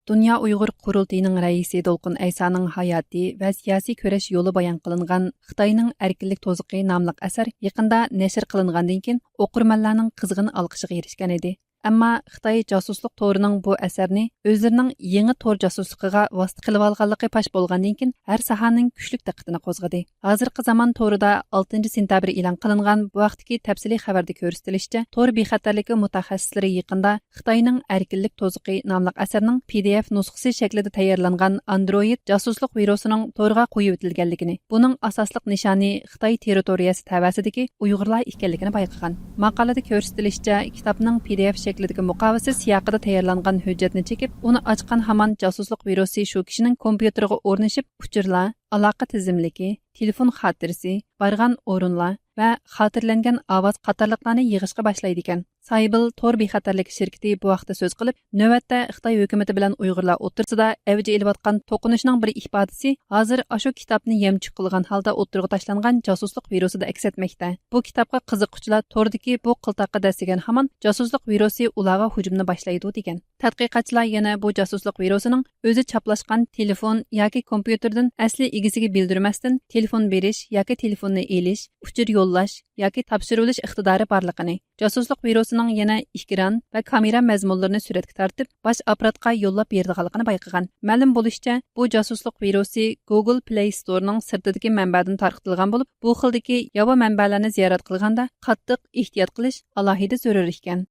Dünya Uyghur Qurultayının rəisi Dolqun Aysanın hayati və siyasi körəş yolu bayan qılınğan Xitayning Erkinlik Tozuqi namlıq əsər yaqında nəşr qılınğandan keyin oqurmanlarning qizg'in olqishiga erishgan edi. Әмма Xitoy josusluq torining bu asarni o'zlarining yangi tor josusligiga vosita qilib olganligi pash bo'lgandan keyin har sohaning kuchli diqqatini qo'zg'adi. Hozirgi zamon torida 6 sentabr e'lon qilingan bu vaqtdagi tafsiliy xabarda ko'rsatilishicha, tor bexatarligi mutaxassislari yaqinda Xitoyning Erkinlik Tozuqi nomli asarning PDF nusxasi shaklida tayyorlangan Android josusluq virusining torga qo'yib o'tilganligini, buning asosliq nishoni Xitoy territoriyasi tavasidagi Uyg'urlar ekanligini bayqagan. Maqolada ko'rsatilishicha, kitobning PDF shaklidagi muqovasi siyaqida tayyorlangan hujjatni chekib, uni ochgan hamon josusluq virusi shu kishining kompyuteriga o'rnashib, uchurlar, aloqa tizimligi, telefon xotirasi, borgan o'rinlar va xotirlangan ovoz qatorliqlarni yig'ishga boshlaydi ekan. Saybil tor bexatarlik shirkati bu vaqtda so'z qilib, navbatda Xitoy hukumati bilan Uyg'urlar o'rtasida avj elayotgan to'qinishning bir ifodasi hozir ashu kitobni yemchi qilgan holda o'tirg'a tashlangan josusluq virusida aks etmoqda. Bu kitobga qiziquvchilar tordagi bu qiltoqqa dasigan hamon josusluq virusi ularga hujumni boshlaydi degan. Tadqiqotchilar yana bu josusluq virusining o'zi chaplashgan telefon yoki kompyuterdan asli egasiga bildirmasdan telefon berish yoki telefonni elish, uchur yo'llash yoki topshirilish iqtidori borligini, josusluq virusining yana ekran va kamera mazmunlarini suratga tortib, bosh apparatga yo'llab berdiganligini bayqagan. Ma'lum bo'lishicha, bu josusluq virusi Google Play Store'ning sirtidagi manbadan tarqatilgan bo'lib, bu xildagi yova manbalarni ziyorat qilganda qattiq ehtiyot qilish alohida zarur ekan.